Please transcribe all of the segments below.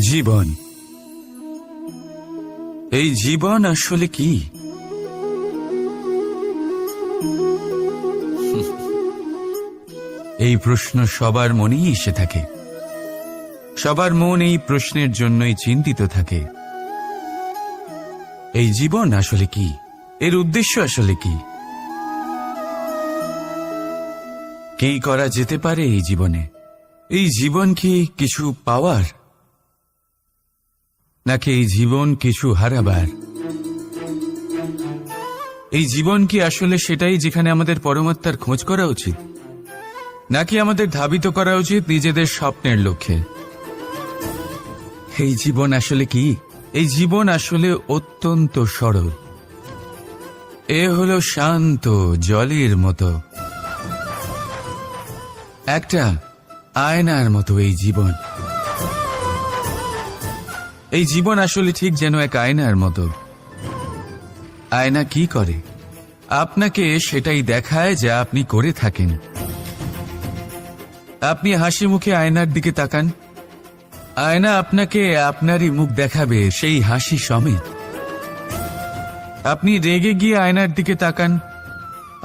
জীবন, এই জীবন আসলে কি? এই প্রশ্ন সবার মনেই এসে থাকে। সবার মন এই প্রশ্নের জন্যই চিন্তিত থাকে। এই জীবন আসলে কি? এর উদ্দেশ্য আসলে কি? কি করা যেতে পারে এই জীবনে? এই জীবন কি কিছু পাওয়ার, নাকি এই জীবন কিছু হারাবার? এই জীবন কি আসলে সেটাই যেখানে আমাদের পরমাত্মার খোঁজ করা উচিত, নাকি আমাদের ধাবিত করা উচিত নিজেদের স্বপ্নের লক্ষ্যে? এই জীবন আসলে কি? এই জীবন আসলে অত্যন্ত সরল। এ হলো শান্ত জলের মতো, একটা আয়নার মতো। এই জীবন, এই জীবন আসলে ঠিক যেন এক আয়নার মতো। আয়না কি করে? আপনাকে সেটাই দেখায় যা আপনি করে থাকেন। আপনি হাসি মুখে আয়নার দিকে তাকান, আয়না আপনাকে আপনারই মুখ দেখাবে, সেই হাসি সমেত। আপনি রেগে গিয়ে আয়নার দিকে তাকান,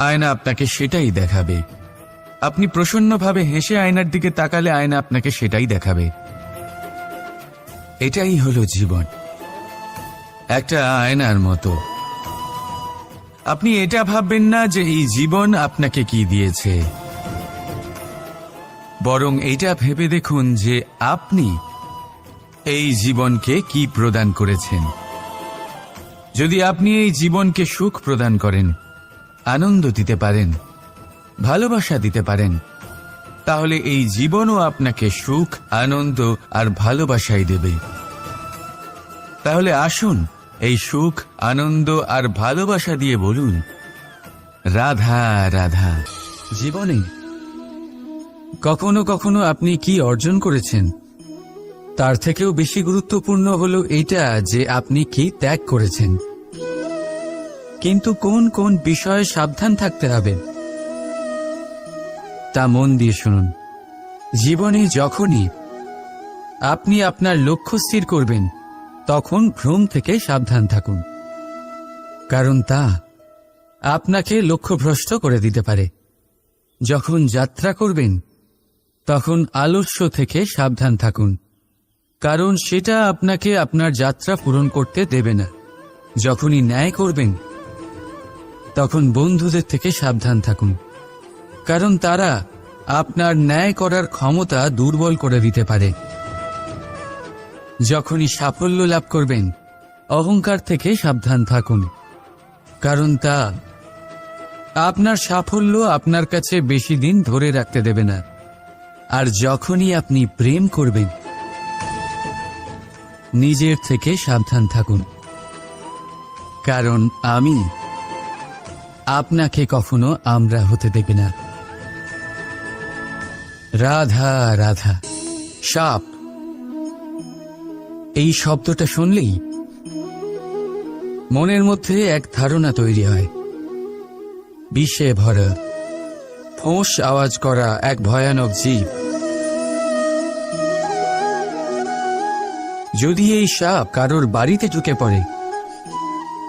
আয়না আপনাকে সেটাই দেখাবে। আপনি প্রসন্নভাবে হেসে আয়নার দিকে তাকালে আয়না আপনাকে সেটাই দেখাবে। এটাই হলো জীবন, একটা আয়নার মতো। আপনি এটা ভাববেন না যে এই জীবন আপনাকে কি দিয়েছে, বরং এটা ভেবে দেখুন যে আপনি এই জীবনকে কি প্রদান করেছেন। যদি আপনি এই জীবনকে সুখ প্রদান করেন, আনন্দ দিতে পারেন, ভালোবাসা দিতে পারেন, তাহলে এই জীবনও আপনাকে সুখ, আনন্দ আর ভালোবাসাই দেবে। তাহলে আসুন এই সুখ, আনন্দ আর ভালোবাসা দিয়ে বলুন, রাধা রাধা। জীবনে কখনো কখনো আপনি কি অর্জন করেছেন, তার থেকেও বেশি গুরুত্বপূর্ণ হলো এটা যে আপনি কি ত্যাগ করেছেন। কিন্তু কোন কোন বিষয়ে সাবধান থাকতে হবে তা মন দিয়ে শুনুন। জীবনে যখনই আপনি আপনার লক্ষ্য স্থির করবেন, তখন ভ্রম থেকে সাবধান থাকুন, কারণ তা আপনাকে লক্ষ্যভ্রষ্ট করে দিতে পারে। যখন যাত্রা করবেন, তখন আলস্য থেকে সাবধান থাকুন, কারণ সেটা আপনাকে আপনার যাত্রা পূরণ করতে দেবে না। যখনই ন্যায় করবেন, তখন বন্ধুদের থেকে সাবধান থাকুন, কারণ তারা আপনার ন্যায় করার ক্ষমতা দুর্বল করে দিতে পারে। যখনই সাফল্য লাভ করবেন, অহংকার থেকে সাবধান থাকুন, কারণ তা আপনার সাফল্য আপনার কাছে বেশি দিন ধরে রাখতে দেবে না। আর যখনই আপনি প্রেম করবেন, নিজের থেকে সাবধান থাকুন, কারণ আমি আপনাকে কখনো আমরা হতে দেবে না। রাধা রাধা। সাপ, এই শব্দটা শুনলেই মনের মধ্যে এক ধারণা তৈরি হয়। বিষে ভরা, ফোঁস আওয়াজ করা এক ভয়ানক জীব। যদি এই সাপ কারোর বাড়িতে ঢুকে পড়ে,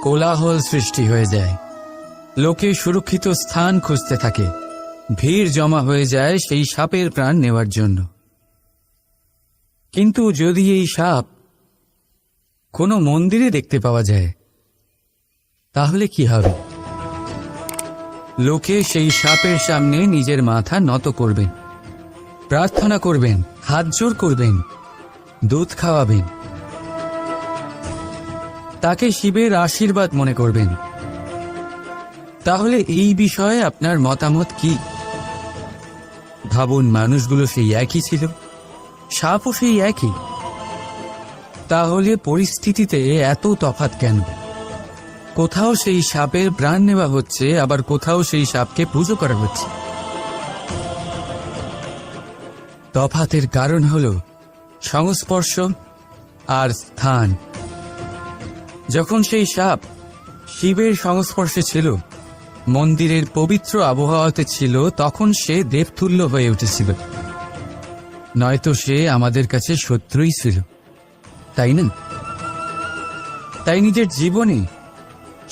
কোলাহল সৃষ্টি হয়ে যায়, লোকে সুরক্ষিত স্থান খুঁজতে থাকে, ভিড় জমা হয়ে যায় সেই সাপের প্রাণ নেওয়ার জন্য। কিন্তু যদি এই সাপ কোনো মন্দিরে দেখতে পাওয়া যায়, তাহলে কি হবে? লোকে সেই সাপের সামনে নিজের মাথা নত করবেন, প্রার্থনা করবেন, হাত জোর করবেন, দুধ খাওয়াবেন, তাকে শিবের আশীর্বাদ মনে করবেন। তাহলে এই বিষয়ে আপনার মতামত কি? ভাবুন, মানুষগুলো সেই একই ছিল, সাপও সেই একই। তাহলে পরিস্থিতিতে এত তফাৎ কেন? কোথাও সেই সাপের প্রাণ নেওয়া হচ্ছে, আবার কোথাও সেই সাপকে পুজো করা হচ্ছে। তফাতের কারণ হল সংস্পর্শ আর স্থান। যখন সেই সাপ শিবের সংস্পর্শে ছিল, মন্দিরের পবিত্র আবহাওয়াতে ছিল, তখন সে দেবতুল্য হয়ে উঠেছিল, নয়তো সে আমাদের কাছে শত্রুই ছিল। তাই না? তাই নিজের জীবনে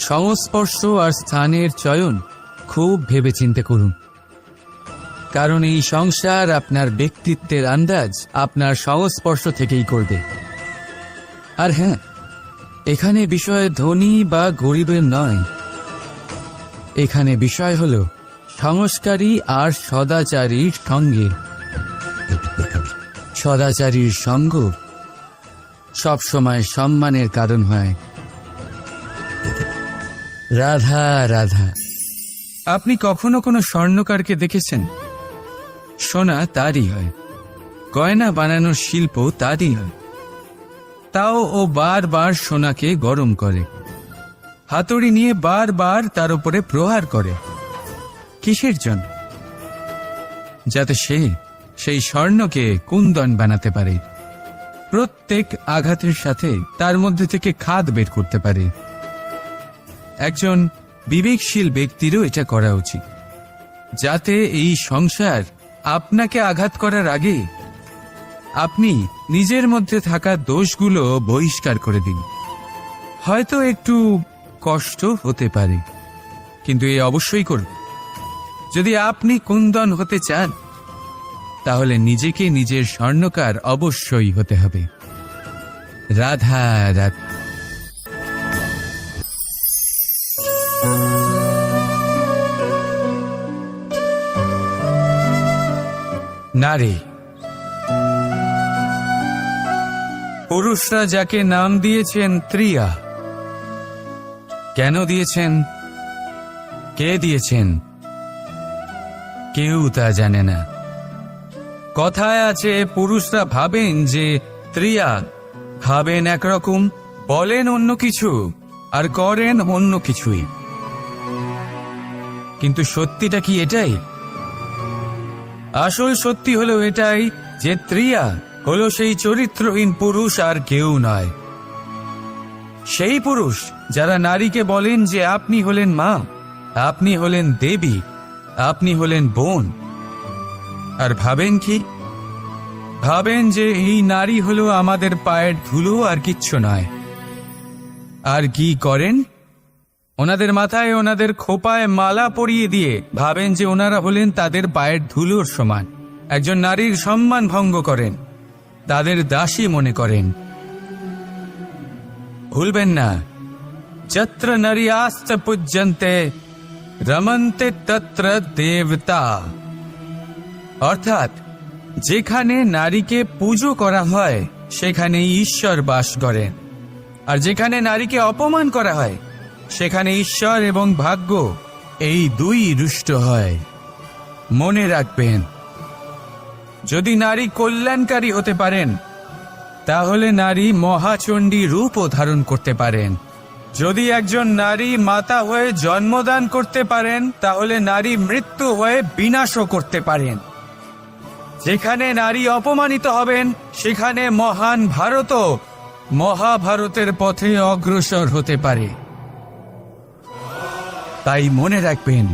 সংস্পর্শ আর স্থানের চয়ন খুব ভেবেচিন্তে করুন, কারণ এই সংসার আপনার ব্যক্তিত্বের আন্দাজ আপনার সংস্পর্শ থেকেই করবে। আর হ্যাঁ, এখানে বিষয় ধনী বা গরিবের নয়, এখানে বিষয় হল সংস্কারী আর সদাচারীর সঙ্গে। সদাচারীর সঙ্গ সবসময় সম্মানের কারণ হয়। রাধা রাধা। আপনি কখনো কোনো স্বর্ণকারকে দেখেছেন? সোনা তারই হয়, গয়না বানানোর শিল্প তারই হয়। তাও ও বারবার সোনাকে গরম করে, হাতুড়ি নিয়ে বারবার তার উপরে প্রহার করে। কিসের জন্য? যাতে সে সেই স্বর্ণকে কুন্দন বানাতে পারে, প্রত্যেক আঘাতের সাথে তার মধ্যে থেকে খাদ বের করতে পারে। একজন বিবেকশীল ব্যক্তিরও এটা করা উচিত, যাতে এই সংসার আপনাকে আঘাত করার আগে আপনি নিজের মধ্যে থাকা দোষগুলো বহিষ্কার করে দিন। হয়তো একটু কষ্ট হতে পারে, কিন্তু এ অবশ্যই করুন। যদি আপনি কুন্দন হতে চান, তাহলে নিজেকে নিজের স্বর্ণকার অবশ্যই হতে হবে। রাধা রাধা। নারী, পুরুষরা যাকে নাম দিয়েছেন ত্রিয়া, কেন দিয়েছেন, কে দিয়েছেন, কেউ তা জানে না। কথায় আছে, পুরুষরা ভাবেন যে ত্রিয়া, ভাবেন একরকম, বলেন অন্য কিছু, আর করেন অন্য কিছুই। কিন্তু সত্যিটা কি এটাই? আসল সত্যি হলো এটাই যে ত্রিয়া হলো সেই চরিত্রহীন পুরুষ আর কেউ নয়। সেই পুরুষ যারা নারীকে বলেন যে আপনি হলেন মা, আপনি হলেন দেবী, আপনি হলেন বোন, আর ভাবেন কি? ভাবেন যে এই নারী হলো আমাদের পায়ের ধুলো আর কিচ্ছু নয়। আর কি করেন? ওনাদের মাথায় ওনাদের খোপায় মালা পরিয়ে দিয়ে ভাবেন যে ওনারা হলেন তাদের পায়ের ধুলোর সমান। একজন নারীর সম্মান ভঙ্গ করেন, তাদের দাসী মনে করেন। ভুলবেন না, যত্র নারী আস্ত পূজ্যন্তে রমন্তে তত্র দেবতা। অর্থাৎ যেখানে নারীকে পুজো করা হয় সেখানে ঈশ্বর বাস করেন, আর যেখানে নারীকে অপমান করা হয় সেখানে ঈশ্বর এবং ভাগ্য এই দুই রুষ্ট হয়। মনে রাখবেন, যদি নারী কল্যাণকারী হতে পারেন, তাহলে নারী মহাচণ্ডী রূপও ধারণ করতে পারেন। যদি একজন নারী মাতা হয়ে জন্মদান করতে পারেন, তাহলে নারী মৃত্যু হয়ে বিনাশও করতে পারেন। যেখানে নারী অপমানিত হবেন, সেখানে মহান ভারতও মহাভারতের পথে অগ্রসর হতে পারে। তাই মনে রাখবেন,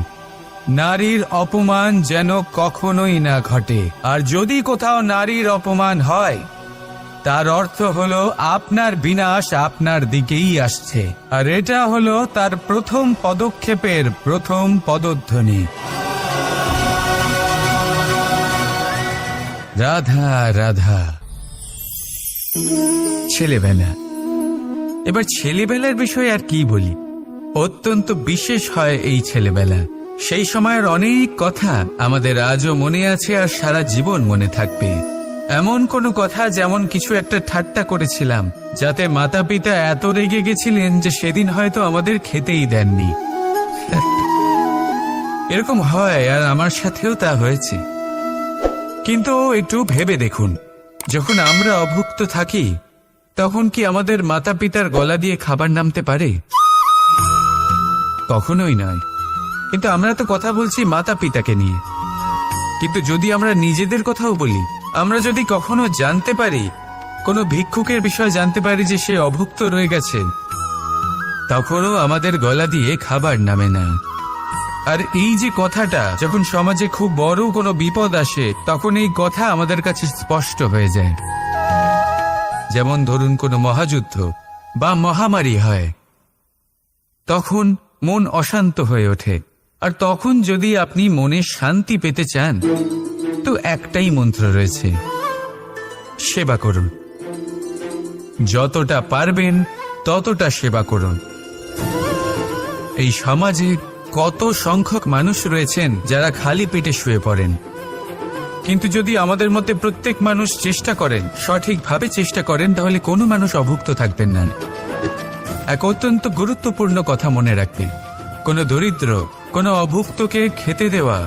নারীর অপমান যেন কখনোই না ঘটে। আর যদি কোথাও নারীর অপমান হয়, তার অর্থ হলো আপনার বিনাশ আপনার দিকেই আসছে, আর এটা হলো তার প্রথম পদক্ষেপের প্রথম পদধ্বনি। রাধা রাধা। ছেলেবেলা। এবার ছেলেবেলার বিষয়ে আর কি বলি, অত্যন্ত বিশেষ হয় এই ছেলেবেলা। সেই সময়ের অনেক কথা আমাদের আজও মনে আছে আর সারা জীবন মনে থাকবে। এমন কোনো কথা, যেমন কিছু একটা ঠাট্টা করেছিলাম, যাতে মাতা পিতা এত রেগে গেছিলেন যে সেদিন হয়তো আমাদের খেতেই দেননি। এরকম হয়, আর আমার সাথেও তা হয়েছে। কিন্তু একটু ভেবে দেখুন, যখন আমরা অভুক্ত থাকি, তখন কি আমাদের মাতা পিতার গলা দিয়ে খাবার নামতে পারে? কখনোই নয়। কিন্তু আমরা তো কথা বলছি মাতা পিতাকে নিয়ে। কিন্তু যদি আমরা নিজেদের কথাও বলি, আমরা যদি কখনো জানতে পারি, কোনো ভিক্ষুকের বিষয় জানতে পারি যে সে অভুক্ত রয়ে গেছে, তখনও আমাদের গলা দিয়ে খাবার নামে না। আর এই যে কথাটা, যখন সমাজে খুব বড় কোনো বিপদ আসে, তখন এই কথা আমাদের কাছে স্পষ্ট হয়ে যায়। যেমন ধরুন কোনো মহাযুদ্ধ বা মহামারী হয়, তখন মন অশান্ত হয়ে ওঠে। আর তখন যদি আপনি মনে শান্তি পেতে চান, তো একটাই মন্ত্র রয়েছে, সেবা করুন। যতটা পারবেন ততটা সেবা করুন। এই সমাজে কত সংখ্যক মানুষ রয়েছেন যারা খালি পেটে শুয়ে পড়েন, কিন্তু যদি আমাদের মধ্যে প্রত্যেক মানুষ চেষ্টা করেন, সঠিকভাবে চেষ্টা করেন, তাহলে কোনো মানুষ অভুক্ত থাকবেন না। এক অত্যন্ত গুরুত্বপূর্ণ কথা মনে রাখবেন, কোনো দরিদ্র, কোনো অভুক্তকে খেতে দেওয়া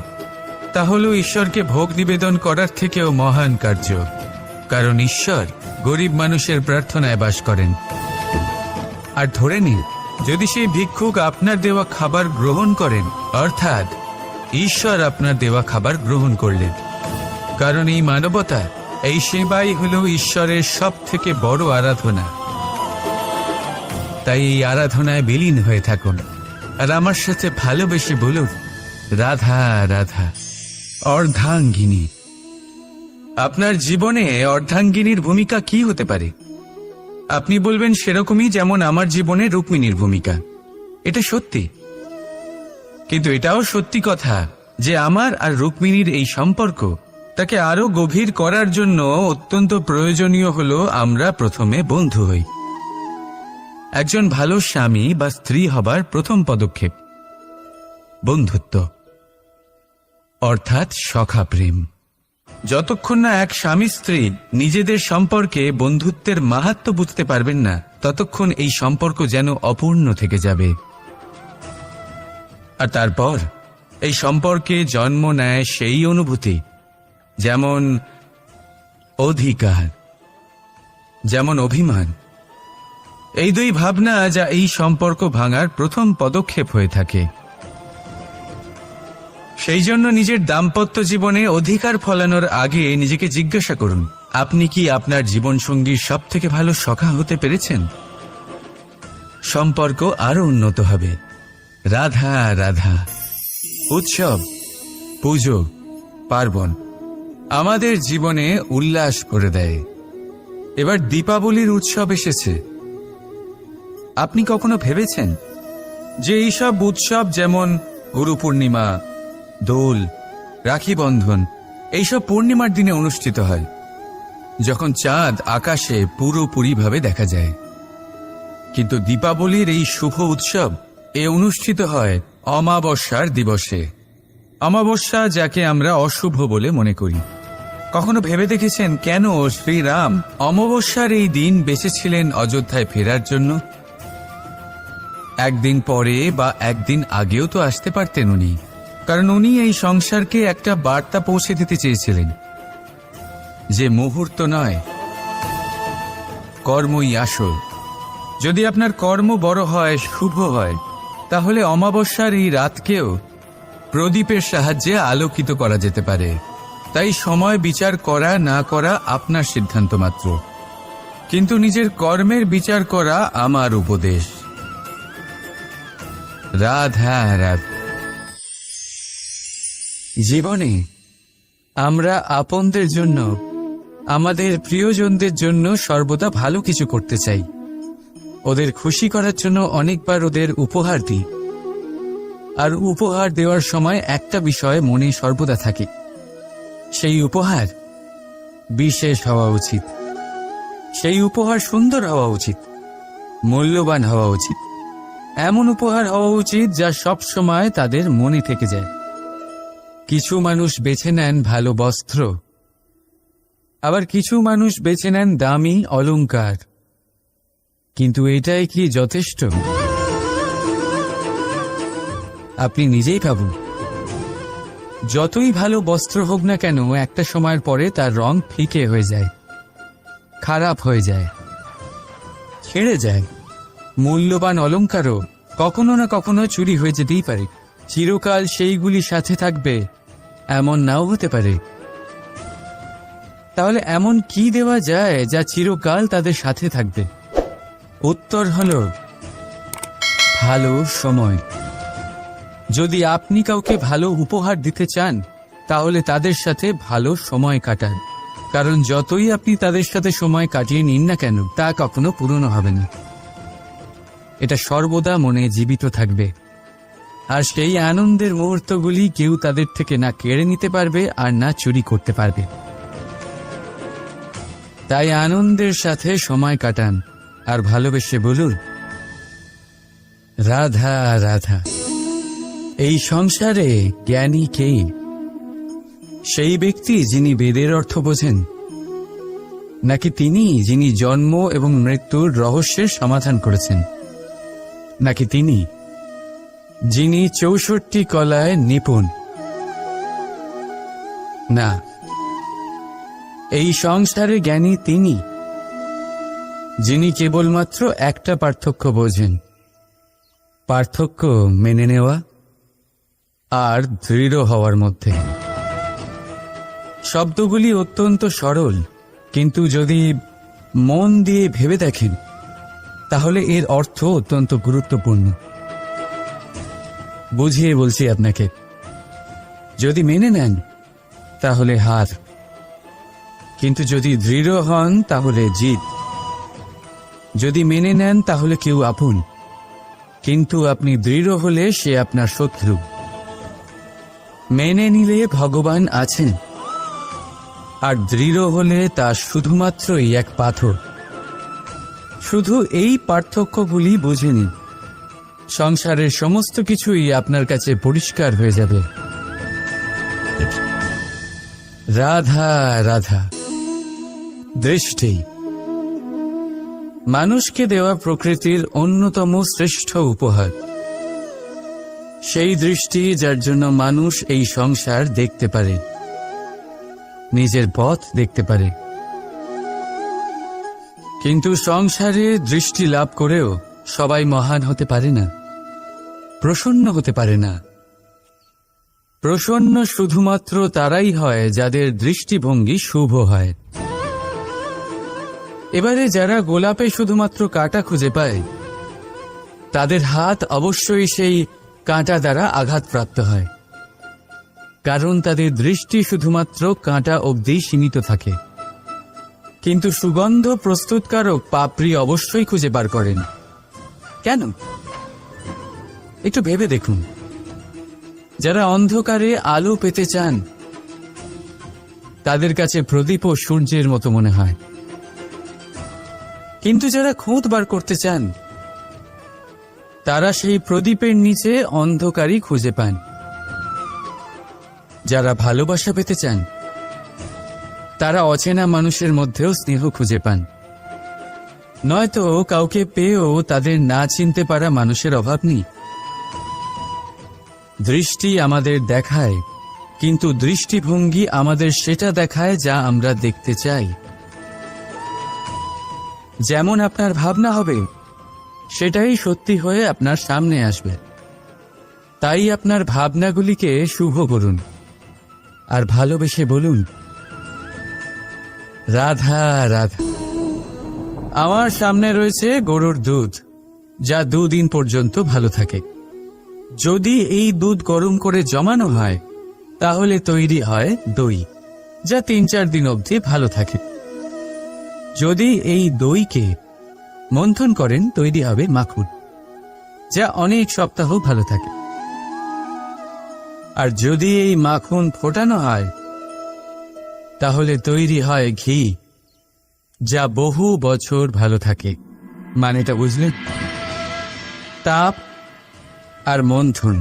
তা হল ঈশ্বরকে ভোগ নিবেদন করার থেকেও মহান কার্য। কারণ ঈশ্বর গরিব মানুষের প্রার্থনায় বাস করেন। আর ধরে নিন, যদি সেই ভিক্ষুক আপনার দেওয়া খাবার গ্রহণ করেন, অর্থাৎ ঈশ্বর আপনার দেওয়া খাবার গ্রহণ করলেন। কারণ এই মানবতা, এই সেবাই হল ঈশ্বরের সব থেকে বড় আরাধনা। তাই এই আরাধনায় বিলীন হয়ে থাকুন, আর আমার সাথে ভালোবেসে বলুন, রাধা রাধা। অর্ধাঙ্গিনী। আপনার জীবনে অর্ধাঙ্গিনীর ভূমিকা কি হতে পারে? আপনি বলবেন সেরকমই যেমন আমার জীবনে রুক্মিণীর ভূমিকা। এটা সত্যি, কিন্তু এটাও সত্যি কথা যে আমার আর রুক্মিণীর এই সম্পর্ক, তাকে আরো গভীর করার জন্য অত্যন্ত প্রয়োজনীয় হলো আমরা প্রথমে বন্ধু হই। একজন ভালো স্বামী বা স্ত্রী হবার প্রথম পদক্ষেপ বন্ধুত্ব, অর্থাৎ সখা প্রেম। যতক্ষণ না এক স্বামী স্ত্রী নিজেদের সম্পর্কে বন্ধুত্বের মাহাত্ম্য বুঝতে পারবেন না, ততক্ষণ এই সম্পর্ক যেন অপূর্ণ থেকে যাবে। আর তারপর এই সম্পর্কে জন্ম নেয় সেই অনুভূতি, যেমন অধিকার, যেমন অভিমান। এই দুই ভাবনা যা এই সম্পর্ক ভাঙার প্রথম পদক্ষেপ হয়ে থাকে। সেই জন্য নিজের দাম্পত্য জীবনে অধিকার ফলানোর আগে নিজেকে জিজ্ঞাসা করুন, আপনি কি আপনার জীবনসঙ্গীর সব থেকে ভালো সখা হতে পেরেছেন? সম্পর্ক আরো উন্নত হবে। রাধা রাধা। উৎসব, পুজো, পার্বণ আমাদের জীবনে উল্লাস করে দেয়। এবার দীপাবলির উৎসব এসেছে। আপনি কখনো ভেবেছেন যে এইসব উৎসব যেমন গুরু পূর্ণিমা, দোল, রাখি বন্ধন, এইসব পূর্ণিমার দিনে অনুষ্ঠিত হয়, যখন চাঁদ আকাশে পুরোপুরিভাবে দেখা যায়। কিন্তু দীপাবলির এই শুভ উৎসব অনুষ্ঠিত হয় অমাবস্যার দিবসে। অমাবস্যা যাকে আমরা অশুভ বলে মনে করি। কখনো ভেবে দেখেছেন কেন শ্রীরাম অমাবস্যার এই দিন বেঁচেছিলেন অযোধ্যায় ফেরার জন্য? একদিন পরে বা একদিন আগেও তো আসতে পারতেন উনি, কারণ উনি এই সংসারকে একটা বার্তা পৌঁছে দিতে চেয়েছিলেন যে মুহূর্ত নয়, কর্মই আসল। যদি আপনার কর্ম বড় হয়, শুভ হয়, তাহলে অমাবস্যার এই রাতকেও প্রদীপের সাহায্যে আলোকিত করা যেতে পারে। তাই সময় বিচার করা না করা আপনার সিদ্ধান্ত মাত্র, কিন্তু নিজের কর্মের বিচার করা আমার উপদেশ। রাধা রাধা। জীবনে আমরা আপনদের জন্য, আমাদের প্রিয়জনদের জন্য সর্বদা ভালো কিছু করতে চাই। ওদের খুশি করার জন্য অনেকবার ওদের উপহার দিই। আর উপহার দেওয়ার সময় একটা বিষয় মনে সর্বদা থাকে, সেই উপহার বিশেষ হওয়া উচিত। সেই উপহার সুন্দর হওয়া উচিত, মূল্যবান হওয়া উচিত। এমন উপহার হওয়া উচিত যা সব সময় তাদের মনে থেকে যায়। কিছু মানুষ বেছে নেন ভালো বস্ত্র, আবার কিছু মানুষ বেছে নেন দামি অলংকার। কিন্তু এটাই কি যথেষ্ট? আপনি নিজেই ভাবুন। যতই ভালো বস্ত্র হোক না কেন, একটা সময়ের পরে তার রং ফিকে হয়ে যায়, খারাপ হয়ে যায়, ছেড়ে যায়। মূল্যবান অলংকারও কখনো না কখনো চুরি হয়ে যেতেই পারে। চিরকাল সেইগুলি সাথে থাকবে এমন নাও হতে পারে। তাহলে এমন কি দেওয়া যায় যা চিরকাল তাদের সাথে থাকবে? উত্তর হল ভালো সময়। যদি আপনি কাউকে ভালো উপহার দিতে চান, তাহলে তাদের সাথে ভালো সময় কাটান। কারণ যতই আপনি তাদের সাথে সময় কাটিয়ে নিন না কেন, তা কখনো পূরণ হবে না। এটা সর্বদা মনে জীবিত থাকবে, আর সেই আনন্দের মুহূর্তগুলি কেউ তাদের থেকে না কেড়ে নিতে পারবে আর না চুরি করতে পারবে। তাই আনন্দের সাথে সময় কাটান আর ভালোবেসে বলুন, রাধা রাধা। এই সংসারে জ্ঞানী কে? সেই ব্যক্তি যিনি বেদের অর্থ বোঝেন, নাকি তিনি যিনি জন্ম এবং মৃত্যুর রহস্যের সমাধান করেছেন, নাকি তিনি যিনি 64 কলায় নিপুণ? না, এই সংসারে জ্ঞানী তিনি যিনি কেবলমাত্র একটা পার্থক্য বোঝেন, পার্থক্য মেনে নেওয়া আর দৃঢ় হওয়ার মধ্যে। শব্দগুলি অত্যন্ত সরল, কিন্তু যদি মন দিয়ে ভেবে দেখেন তাহলে এর অর্থ অত্যন্ত গুরুত্বপূর্ণ। বুঝিয়ে বলছি আপনাকে, যদি মেনে নেন তাহলে হার, কিন্তু যদি দৃঢ় হন তাহলে জিত। যদি মেনে নেন তাহলে কেউ আপন, কিন্তু আপনি দৃঢ় হলে সে আপনার শত্রু। মেনে নিলে ভগবান আছেন, আর দৃঢ় হলে তা শুধুমাত্রই এক পাথর। শুধু এই পার্থক্যগুলি বুঝে নিন, সংসারের সমস্ত কিছুই আপনার কাছে পরিষ্কার হয়ে যাবে। রাধা রাধা। দৃষ্টি মানুষকে দেওয়া প্রকৃতির অন্যতম শ্রেষ্ঠ উপহার। সেই দৃষ্টি যার জন্য মানুষ এই সংসার দেখতে পারে, নিজের পথ দেখতে পারে। কিন্তু সংসারে দৃষ্টি লাভ করেও সবাই মহান হতে পারে না, প্রসন্ন হতে পারে না। প্রসন্ন শুধুমাত্র তারাই হয় যাদের দৃষ্টিভঙ্গি শুভ হয়। এবারে যারা গোলাপে শুধুমাত্র কাঁটা খুঁজে পায়, তাদের হাত অবশ্যই সেই কাঁটা দ্বারা আঘাতপ্রাপ্ত হয়, কারণ তাদের দৃষ্টি শুধুমাত্র কাঁটা অবধি সীমিত থাকে। কিন্তু সুগন্ধ প্রস্তুতকারক পাপড়ি অবশ্যই খুঁজে বার করেন। কেন? একটু ভেবে দেখুন। যারা অন্ধকারে আলো পেতে চান, তাদের কাছে প্রদীপও সূর্যের মতো মনে হয়। কিন্তু যারা খুঁত বার করতে চান, তারা সেই প্রদীপের নিচে অন্ধকারই খুঁজে পান। যারা ভালোবাসা পেতে চান, তারা অচেনা মানুষের মধ্যেও স্নেহ খুঁজে পান। নয়তো কাউকে পেয়েও তাদের না চিনতে পারা মানুষের অভাব নেই। দৃষ্টি আমাদের দেখায়, কিন্তু দৃষ্টিভঙ্গি আমাদের সেটা দেখায় যা আমরা দেখতে চাই। যেমন আপনার ভাবনা হবে, সেটাই সত্যি হয়ে আপনার সামনে আসবে। তাই আপনার ভাবনাগুলিকে শুভ করুন আর ভালোবেসে বলুন, রাধা রাধা। আমার সামনে রয়েছে গরুর দুধ, যা 2 দিন পর্যন্ত ভালো থাকে। যদি এই দুধ গরম করে জমানো হয়, তাহলে তৈরি হয় দই, যা 3-4 দিন অবধি ভালো থাকে। যদি এই দইকে মন্থন করেন, তৈরি হবে মাখন, যা অনেক সপ্তাহ ভালো থাকে। আর যদি এই মাখন ফোটানো হয়, তাহলে তৈরি হয় ঘি, যা বহু বছর ভালো থাকে। মানেটা বুঝলেন? তাপ আর মন্থন।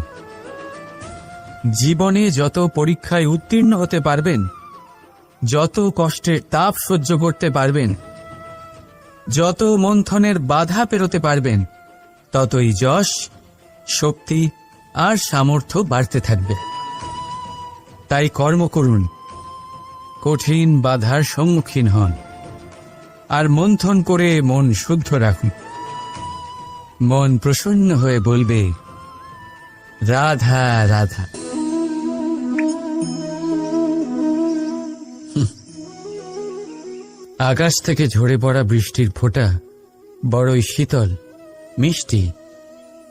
জীবনে যত পরীক্ষায় উত্তীর্ণ হতে পারবেন, যত কষ্টের তাপ সহ্য করতে পারবেন, যত মন্থনের বাধা পেরোতে পারবেন, ততই যশ, শক্তি আর সামর্থ্য বাড়তে থাকবে। তাই কর্ম করুন, কঠিন বাধার সম্মুখীন হন, আর মন্থন করে মন শুদ্ধ রাখুন। মন প্রসন্ন হয়ে বলবে, রাধা রাধা। আকাশ থেকে ঝরে পড়া বৃষ্টির ফোঁটা বড়ই শীতল, মিষ্টি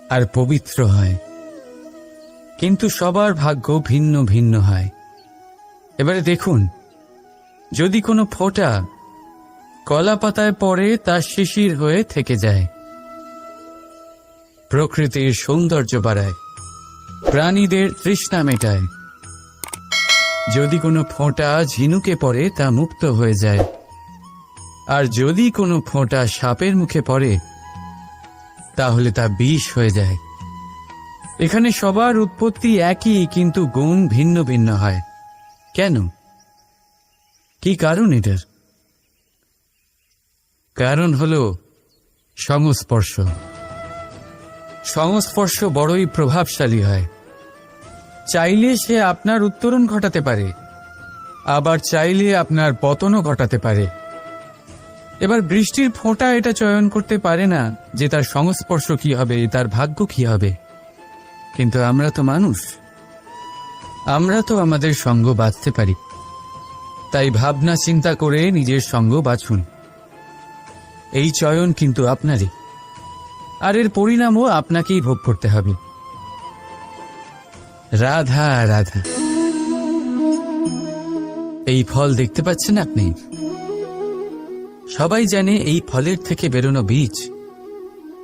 আর পবিত্র হয়, কিন্তু সবার ভাগ্য ভিন্ন ভিন্ন হয়। এবারে দেখুন, যদি কোনো ফোঁটা কলা পাতায় পড়ে তা শিশির হয়ে থেকে যায়, প্রকৃতির সৌন্দর্য বাড়ায়, প্রাণীদের তৃষ্ণা মেটায়। যদি কোনো ফোঁটা ঝিনুকে পড়ে তা মুক্ত হয়ে যায়, আর যদি কোনো ফোঁটা সাপের মুখে পড়ে তাহলে তা বিষ হয়ে যায়। এখানে সবার উৎপত্তি একই, কিন্তু গুণ ভিন্ন ভিন্ন হয়। কেন? কি কারণ এটার? কারণ হলো সংস্পর্শ। সংস্পর্শ বড়ই প্রভাবশালী হয়। চাইলে সে আপনার উত্তরণ ঘটাতে পারে, আবার চাইলে আপনার পতনও ঘটাতে পারে। এবার বৃষ্টির ফোঁটা এটা চয়ন করতে পারে না যে তার সংস্পর্শ কি হবে, তার ভাগ্য কি হবে। কিন্তু আমরা তো মানুষ, আমরা তো আমাদের সঙ্গ বাঁচতে পারি। তাই ভাবনা চিন্তা করে নিজের সঙ্গ বাছুন। এই চয়ন কিন্তু আপনারই, আর এর পরিণামও আপনাকেই ভোগ করতে হবে। রাধা রাধা। এই ফল দেখতে পাচ্ছেন আপনি? সবাই জানে এই ফলের থেকে বেরোনো বীজ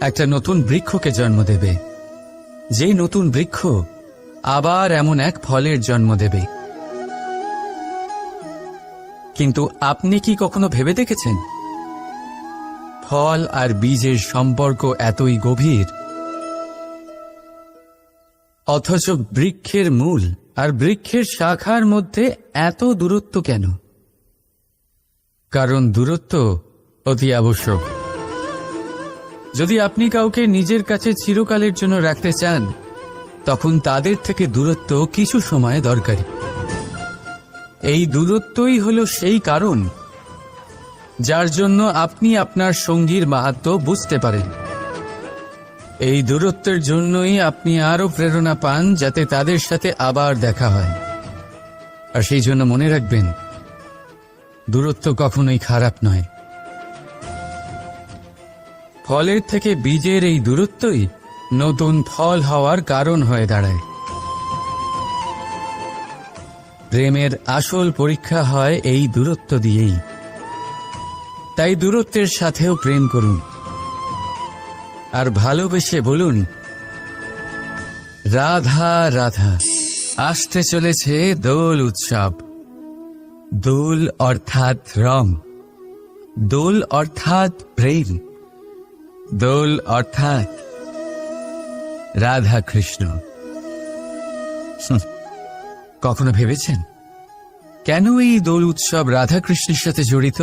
একটা নতুন বৃক্ষকে জন্ম দেবে, যেই নতুন বৃক্ষ আবার এমন এক ফলের জন্ম দেবে। কিন্তু আপনি কি কখনো ভেবে দেখেছেন ফল আর বীজের সম্পর্ক এতই গভীর, অথচ বৃক্ষের মূল আর বৃক্ষের শাখার মধ্যে এত দূরত্ব কেন? কারণ দূরত্ব অতি আবশ্যক। যদি আপনি কাউকে নিজের কাছে চিরকালের জন্য রাখতে চান, তখন তাদের থেকে দূরত্ব কিছু সময় দরকারি। এই দূরত্বই হলো সেই কারণ যার জন্য আপনি আপনার সঙ্গীর মাহাত্ম্য বুঝতে পারেন। এই দূরত্বের জন্যই আপনি আরো প্রেরণা পান যাতে তাদের সাথে আবার দেখা হয়। আর সেই জন্য মনে রাখবেন, দূরত্ব কখনোই খারাপ নয়। ফলের থেকে বীজের এই দূরত্বই নতুন ফল হওয়ার কারণ হয়ে দাঁড়ায়। প্রেমের আসল পরীক্ষা হয় এই দূরত্ব দিয়েই। তাই দূরত্বের সাথেও প্রেম করুন, আর ভালোবেসে বলুন, রাধা রাধা। আসতে চলেছে দোল উৎসব। দোল অর্থাৎ রং, দোল অর্থাৎ প্রেম, দোল অর্থাৎ রাধা কৃষ্ণ। কখনো ভেবেছেন কেন এই দোল উৎসব রাধা কৃষ্ণের সাথে জড়িত?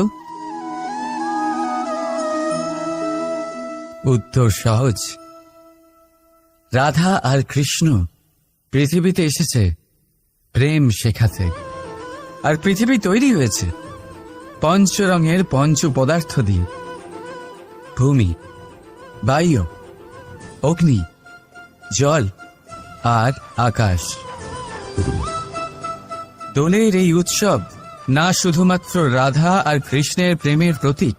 উত্তর সহজ। রাধা আর কৃষ্ণ পৃথিবীতে এসেছে প্রেম শেখাতে, আর পৃথিবী তৈরি হয়েছে পঞ্চরঙের পঞ্চ পদার্থ দিয়ে: ভূমি, বায়ু, অগ্নি, জল আর আকাশ। দোলের এই উৎসব না শুধুমাত্র রাধা আর কৃষ্ণের প্রেমের প্রতীক,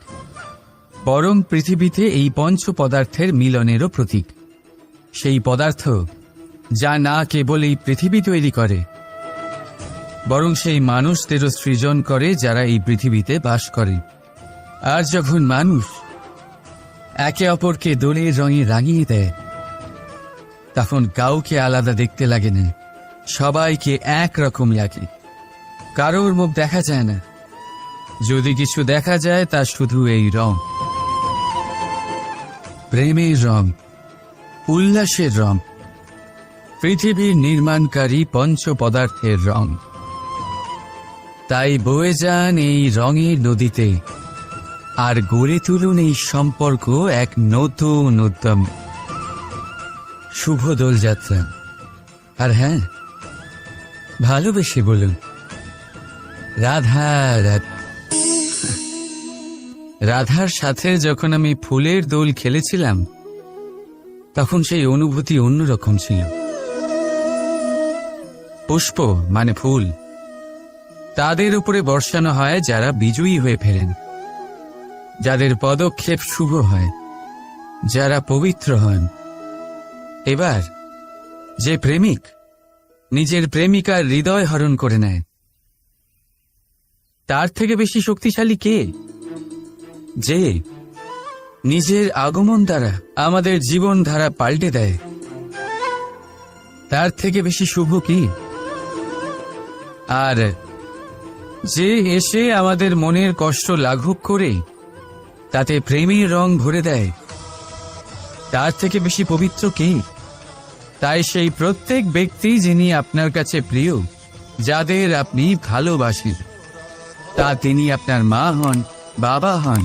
বরং পৃথিবীতে এই পঞ্চ পদার্থের মিলনেরও প্রতীক। সেই পদার্থ যা না কেবল এই পৃথিবী তৈরি করে, বরং সেই মানুষদেরও সৃজন করে যারা এই পৃথিবীতে বাস করে। আর যখন মানুষ একে অপরকে দোলের রঙে রাঙিয়ে দেয়, তখন কাউকে আলাদা দেখতে লাগে না, সবাইকে একরকম লাগে। কারোর মুখ দেখা যায় না, যদি কিছু দেখা যায় তা শুধু এই রং, প্রেমের রং, উল্লাসের রং, পৃথিবীর নির্মাণকারী পঞ্চ পদার্থের রং। তাই বয়ে যান এই রঙের নদীতে, আর গড়ে তুলুন এই সম্পর্ক এক নতুন উদ্যম। শুভ দোলযাত্রা। আর হ্যাঁ, ভালোবেসে বলুন, রাধা রাধা। রাধার সাথে যখন আমি ফুলের দোল খেলেছিলাম, তখন সেই অনুভূতি অন্যরকম ছিল। পুষ্প মানে ফুল, তাদের উপরে বর্ষানো হয় যারা বিজয়ী হয়ে ফেরেন, যাদের পদক্ষেপ শুভ হয়, যারা পবিত্র হন। এবার যে প্রেমিক নিজের প্রেমিকার হৃদয় হরণ করে নেয়, তার থেকে বেশি শক্তিশালী কে? যে নিজের আগমন দ্বারা আমাদের জীবন ধারা পাল্টে দেয়। তার থেকে বেশি শুভ কি? আর যে এসে আমাদের মনের কষ্ট লাঘব করে তাতে প্রেমের রং ভরে দেয়, তার থেকে বেশি পবিত্র কে? তাই সেই প্রত্যেক ব্যক্তি যিনি আপনার কাছে প্রিয়, যাদের আপনি ভালোবাসেন, তা তিনি আপনার মা হন, বাবা হন,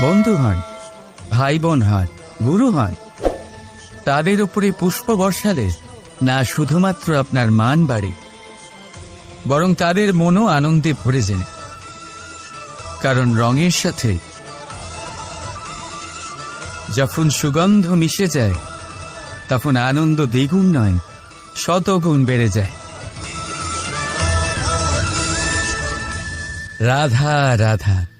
বন্ধু হন, ভাই বোন হন, গুরু হন, তাদের উপরে পুষ্প বর্ষালে না শুধুমাত্র আপনার মান বাড়ে, বরং তাদের মনও আনন্দে ভরে যায়। কারণ রঙের সাথে যখন সুগন্ধ মিশে যায়, তখন আনন্দ দ্বিগুণ নয়, শতগুণ বেড়ে যায়। রাধা রাধা।